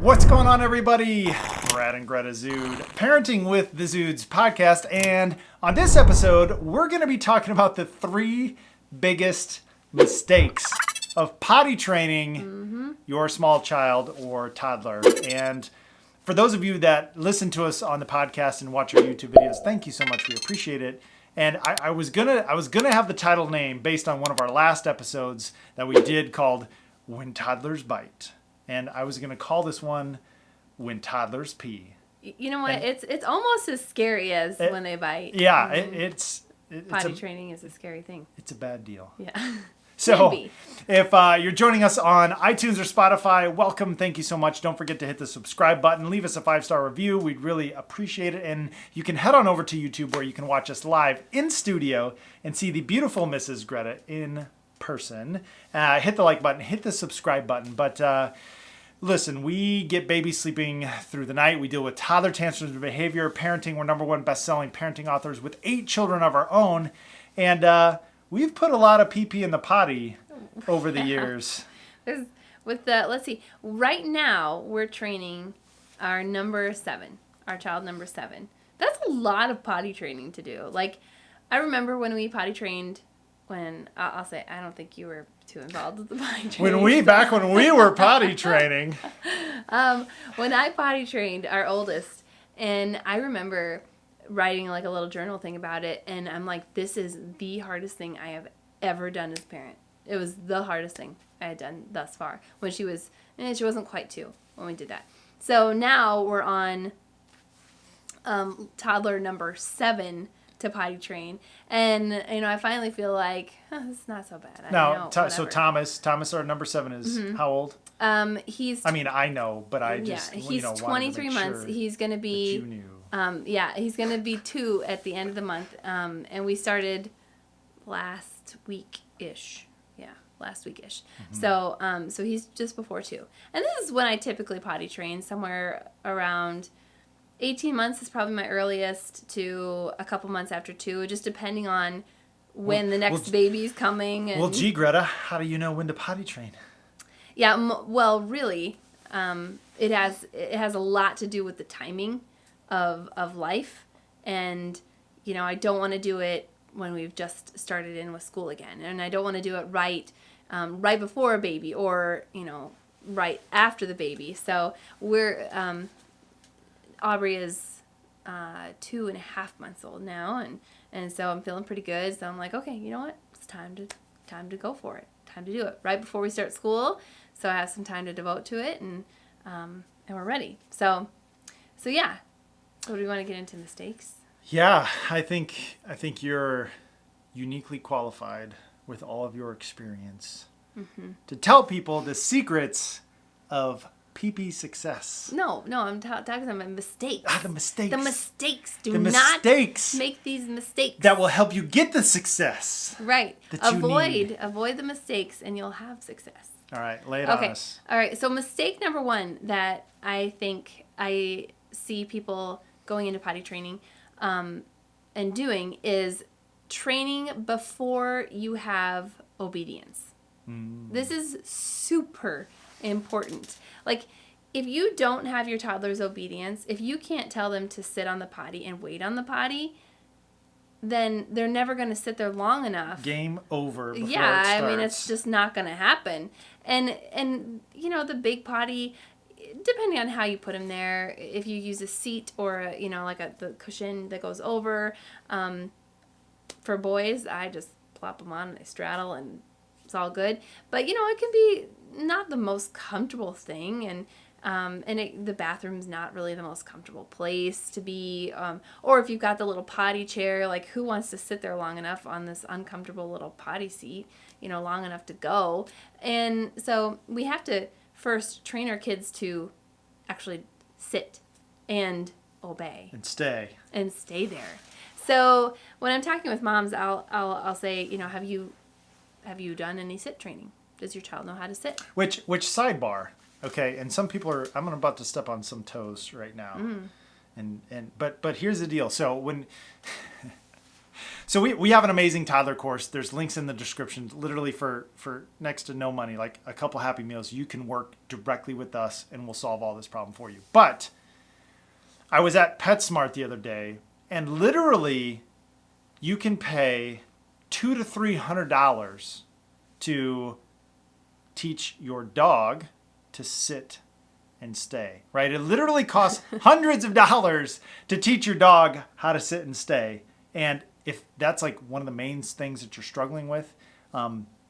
What's going on, everybody? Brad and Greta Zude, Parenting with the Zudes podcast. And on this episode, we're going to be talking about the 3 biggest mistakes of potty training your small child or toddler. And for those of you that listen to us on the podcast and watch our YouTube videos, thank you so much. We appreciate it. And I was gonna have the title name based on one of our last episodes that we did called When Toddlers Bite. And I was going to call this one When Toddlers Pee. You know what? And it's almost as scary as when they bite. Yeah, it's potty training is a scary thing. It's a bad deal. Yeah. So if you're joining us on iTunes or Spotify, welcome. Thank you so much. Don't forget to hit the subscribe button. Leave us a 5-star review. We'd really appreciate it. And you can head on over to YouTube where you can watch us live in studio and see the beautiful Mrs. Greta in person. Hit the like button. Hit the subscribe button. But listen, we get babies sleeping through the night. We deal with toddler tantrums and behavior, parenting. We're #1 best-selling parenting authors with 8 children of our own. And we've put a lot of pee-pee in the potty over the years. Let's see. Right now, we're training our child number 7. That's a lot of potty training to do. Like, I remember when we potty trained, I'll say, I don't think you were too involved with the potty training. Back when we were potty training. When I potty trained our oldest, and I remember writing like a little journal thing about it, and I'm like, this is the hardest thing I have ever done as a parent. It was the hardest thing I had done thus far. When she wasn't quite 2 when we did that. So now we're on toddler number 7 to potty train, and I finally feel like it's not so bad. So Thomas, our number 7 is how old? He's. I mean, I know, but I just he's 23 months. He's gonna be. That you knew. He's gonna be 2 at the end of the month. And we started last week-ish. Yeah, last week-ish. Mm-hmm. So he's just before 2, and this is when I typically potty train, somewhere around 18 months is probably my earliest to a couple months after 2, just depending on when the next baby's coming. And, well, gee, Greta, how do you know when to potty train? Yeah, really, it has a lot to do with the timing of life, and I don't want to do it when we've just started in with school again, and I don't want to do it right before a baby or right after the baby. So we're Aubrey is 2.5 months old now, and so I'm feeling pretty good. So I'm like, okay, you know what? It's time to go for it. Time to do it right before we start school, so I have some time to devote to it, and we're ready. So yeah. So do we want to get into mistakes? Yeah, I think you're uniquely qualified with all of your experience to tell people the secrets of pee-pee success. No, I'm talking about mistakes. The mistakes. The mistakes. Do not make these mistakes. That will help you get the success. Right. That you need. Avoid the mistakes, and you'll have success. All right, lay it on us. All right, so mistake number 1 that I think I see people going into potty training and doing is training before you have obedience. This is super important. Like, if you don't have your toddler's obedience, if you can't tell them to sit on the potty and wait on the potty, then they're never going to sit there long enough. Game over before it starts. starts. I mean, it's just not going to happen. And the big potty, depending on how you put them there, if you use a seat or the cushion that goes over, for boys, I just plop them on and they straddle and it's all good. But it can be not the most comfortable thing, and the bathroom's not really the most comfortable place to be, or if you've got the little potty chair, like, who wants to sit there long enough on this uncomfortable little potty seat, long enough to go? And so we have to first train our kids to actually sit and obey and stay there. So when I'm talking with moms, I'll say, have you done any sit training? Does your child know how to sit? Which sidebar? Okay, and some people are. I'm about to step on some toes right now, but here's the deal. So So we have an amazing toddler course. There's links in the description, literally for next to no money, like a couple Happy Meals. You can work directly with us and we'll solve all this problem for you. But I was at PetSmart the other day, and literally you can pay $200 to $300 to teach your dog to sit and stay, right? It literally costs hundreds of dollars to teach your dog how to sit and stay. And if that's like one of the main things that you're struggling with,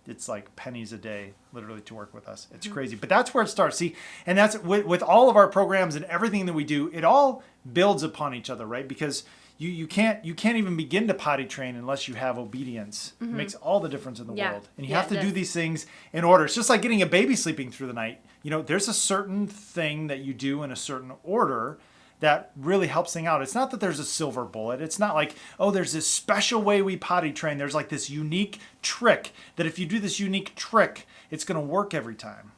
it's like pennies a day, literally, to work with us. It's crazy. But that's where it starts. See, and that's with all of our programs and everything that we do, it all builds upon each other, right? Because you can't even begin to potty train unless you have obedience. It makes all the difference in the world. And you have to do these things in order. It's just like getting a baby sleeping through the night. You know, there's a certain thing that you do in a certain order that really helps things out. It's not that there's a silver bullet. It's not like, oh, there's this special way we potty train. There's like this unique trick that if you do this unique trick, it's going to work every time.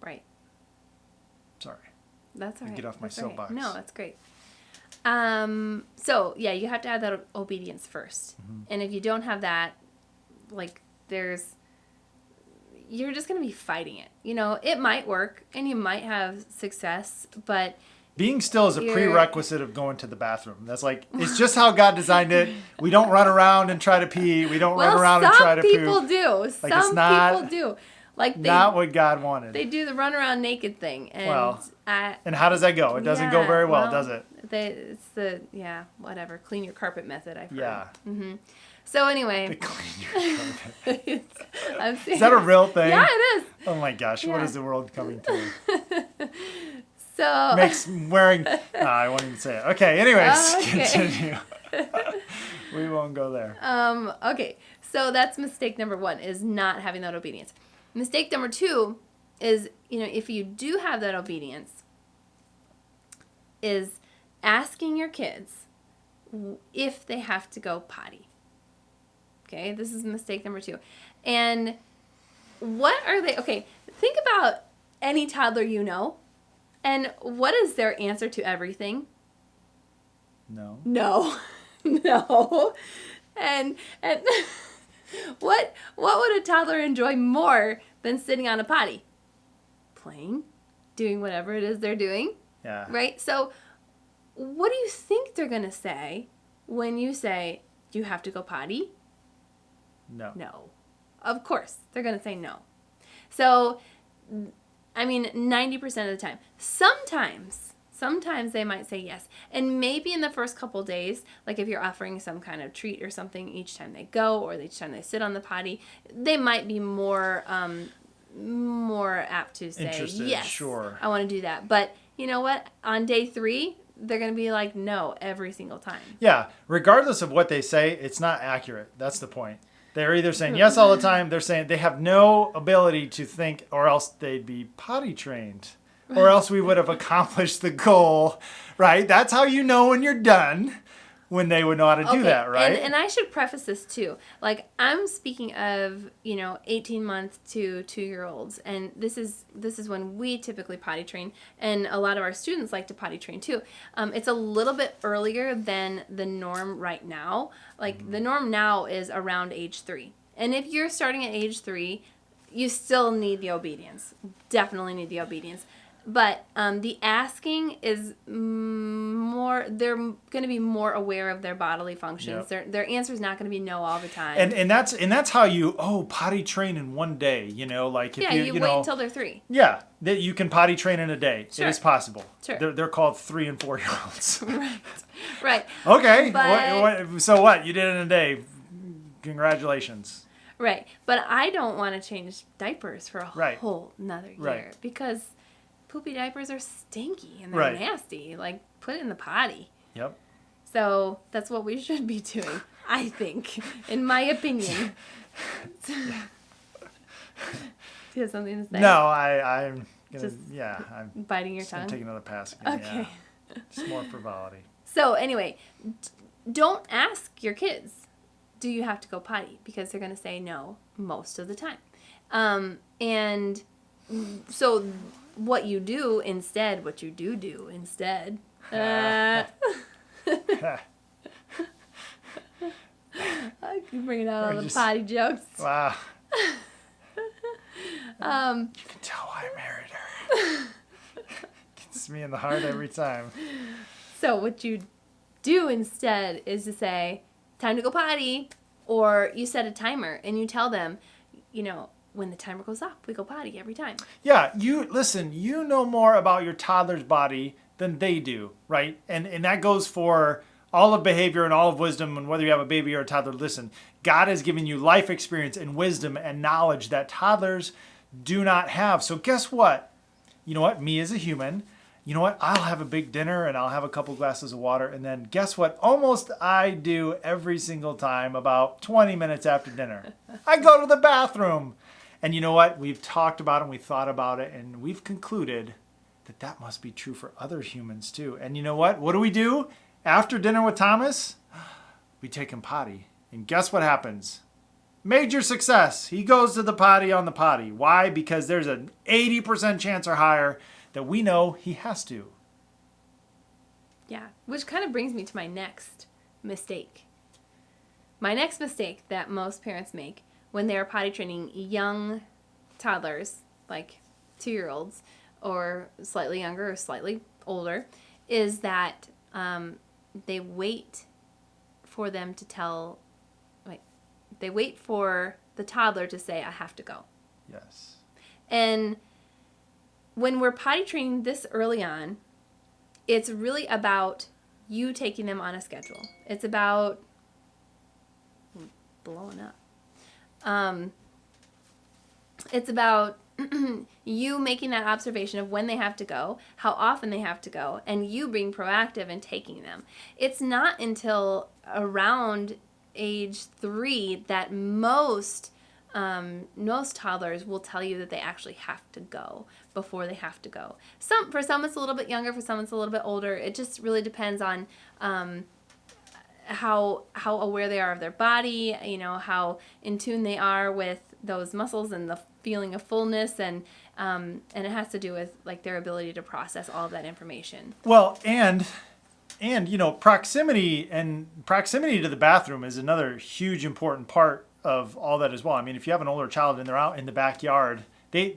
Right. Sorry. That's all right. Get off my soapbox. No, that's great. So yeah, you have to have that obedience first. And if you don't have that, like you're just going to be fighting it. You know, it might work and you might have success, but being still is a prerequisite of going to the bathroom. That's like, it's just how God designed it. We don't run around and try to pee. We don't run around and try to poop. Some people do. Like, some people do. Like not what God wanted. They do the run around naked thing. And and how does that go? It doesn't go very well, does it? It's the, whatever, clean your carpet method, I've heard. Yeah. So anyway. Clean your carpet. I'm serious. Is that a real thing? Yeah, it is. Oh my gosh, what is the world coming to? So makes wearing. I won't even say it. Okay. Anyways, continue. We won't go there. Okay. So that's mistake number 1, is not having that obedience. Mistake number 2 is, if you do have that obedience, is asking your kids if they have to go potty. Okay. This is mistake number 2. And what are they? Okay. Think about any toddler you know. And what is their answer to everything? No. No. No. And what would a toddler enjoy more than sitting on a potty? Playing, doing whatever it is they're doing. Yeah. Right? So what do you think they're going to say when you say, you have to go potty? No. No. Of course, they're going to say no. So 90% of the time. Sometimes they might say yes. And maybe in the first couple days, like if you're offering some kind of treat or something each time they go or each time they sit on the potty, they might be more apt to say, interested, yes, sure, I want to do that. But you know what? On day 3, they're going to be like, no, every single time. Yeah. Regardless of what they say, it's not accurate. That's the point. They're either saying yes all the time, they're saying they have no ability to think, or else they'd be potty trained, or else we would have accomplished the goal, right? That's how you know when you're done, when they would know how to do that, right? And I should preface this too. Like, I'm speaking of, 18-month to 2-year-olds, and this is when we typically potty train, and a lot of our students like to potty train too. It's a little bit earlier than the norm right now. Like, the norm now is around age 3. And if you're starting at age 3, you still need the obedience. Definitely need the obedience. But the asking is more, they're going to be more aware of their bodily functions. Yep. Their answer is not going to be no all the time. And that's how you, potty train in one day, like if you wait until they're 3. Yeah, that you can potty train in a day. Sure. It is possible. Sure. They're called 3 and 4-year-olds. Right. Okay. But, so what? You did it in a day. Congratulations. Right. But I don't want to change diapers for a whole nother year because poopy diapers are stinky and they're nasty. Like, put it in the potty. Yep. So that's what we should be doing, I think, in my opinion. Do you have something to say? No, I'm gonna. Just I'm biting your tongue. Take another pass again. Okay. Yeah. Just more frivolity. So anyway, don't ask your kids, do you have to go potty? Because they're going to say no most of the time. And so what you do instead, I keep bringing out all the just- potty jokes. Wow. You can tell why I married her. Gets me in the heart every time. So what you do instead is to say, time to go potty, or you set a timer and you tell them, when the timer goes off, we go potty every time. Yeah, you know more about your toddler's body than they do, right? And that goes for all of behavior and all of wisdom, and whether you have a baby or a toddler. Listen, God has given you life experience and wisdom and knowledge that toddlers do not have. So guess what? You know what? Me as a human, you know what? I'll have a big dinner and I'll have a couple glasses of water. And then guess what? Almost I do every single time about 20 minutes after dinner. I go to the bathroom. And you know what? We've talked about it and we thought about it and we've concluded that must be true for other humans too. And you know what? What do? After dinner with Thomas, we take him potty. And guess what happens? Major success. He goes to the potty on the potty. Why? Because there's an 80% chance or higher that we know he has to. Yeah, which kind of brings me to my next mistake. My next mistake that most parents make when they are potty training young toddlers, like 2-year-olds, or slightly younger or slightly older, is that they wait for them to they wait for the toddler to say, I have to go. Yes. And when we're potty training this early on, it's really about you taking them on a schedule. It's about blowing up. It's about you making that observation of when they have to go, how often they have to go, and you being proactive in taking them. It's not until around age 3 that most toddlers will tell you that they actually have to go before they have to go. For some it's a little bit younger, for some it's a little bit older. It just really depends on how aware they are of their body, how in tune they are with those muscles and the feeling of fullness, and it has to do with like their ability to process all of that information. Well, and proximity to the bathroom is another huge important part of all that as well. I mean, if you have an older child and they're out in the backyard, they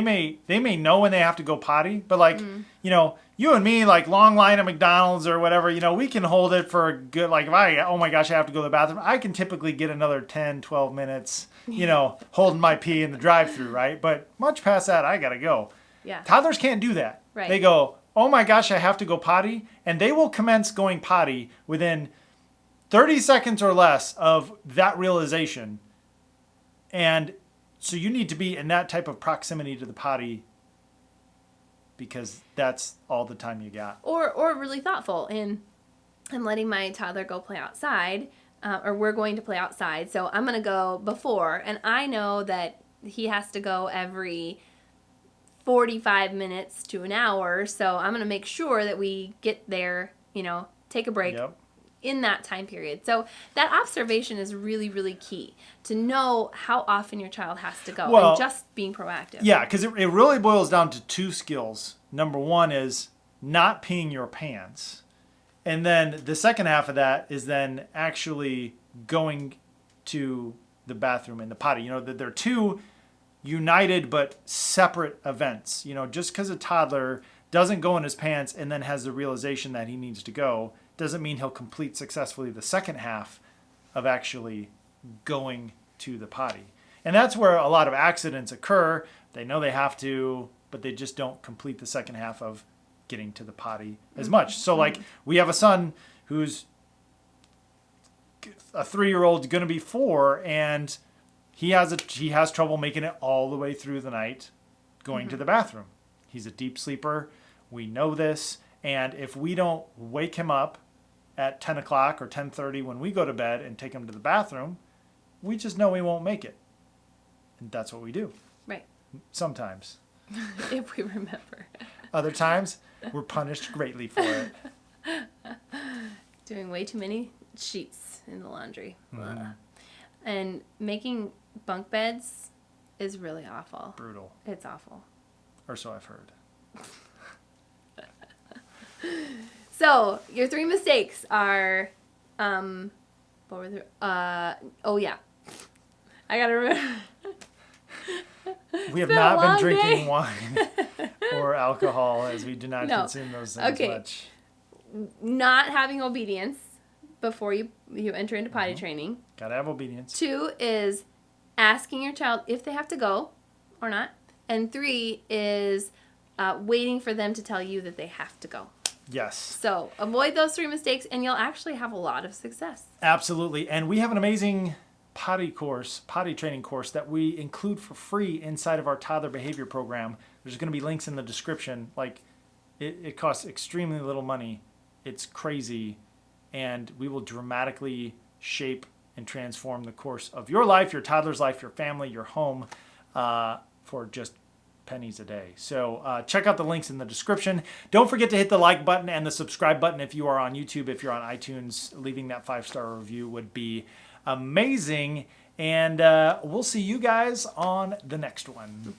may know when they have to go potty, but you and me, like long line at McDonald's or whatever, we can hold it for a good, like if oh my gosh, I have to go to the bathroom, I can typically get another 10, 12 minutes, holding my pee in the drive-through, right? But much past that, I gotta go. Yeah. Toddlers can't do that. Right. They go, oh my gosh, I have to go potty, and they will commence going potty within 30 seconds or less of that realization. And so you need to be in that type of proximity to the potty because that's all the time you got. Or really thoughtful in letting my toddler go play outside, or we're going to play outside. So I'm going to go before, and I know that he has to go every 45 minutes to an hour. So I'm going to make sure that we get there, take a break. Yep. In that time period. So that observation is really, really key to know how often your child has to go, and just being proactive. Yeah, because it really boils down to 2 skills. Number 1 is not peeing your pants. And then the second half of that is then actually going to the bathroom and the potty. They're 2 united but separate events. Just because a toddler doesn't go in his pants and then has the realization that he needs to go doesn't mean he'll complete successfully the second half of actually going to the potty. And that's where a lot of accidents occur. They know they have to, but they just don't complete the second half of getting to the potty as much. So like we have a son who's a 3-year-old, going to be 4, and he has trouble making it all the way through the night going to the bathroom. He's a deep sleeper. We know this. And if we don't wake him up at 10 o'clock or 10:30 when we go to bed and take him to the bathroom, we just know he won't make it. And that's what we do. Right. Sometimes. If we remember. Other times, we're punished greatly for it. Doing way too many sheets in the laundry. Mm-hmm. And making bunk beds is really awful. Brutal. It's awful. Or so I've heard. So, your 3 mistakes are What were the, oh yeah. I gotta remember. We have been a not been long drinking day. wine or alcohol, as we do not No. consume those things Okay. much. Not having obedience before you enter into potty Mm-hmm. training. Gotta have obedience. 2 is asking your child if they have to go or not. And 3 is waiting for them to tell you that they have to go. Yes. So avoid those 3 mistakes and you'll actually have a lot of success. Absolutely. And we have an amazing potty training course that we include for free inside of our toddler behavior program. There's going to be links in the description. Like, it costs extremely little money. It's crazy. And we will dramatically shape and transform the course of your life, your toddler's life, your family, your home, for just pennies a day. So check out the links in the description. Don't forget to hit the like button and the subscribe button if you are on YouTube. If you're on iTunes, leaving that 5-star review would be amazing. And we'll see you guys on the next one.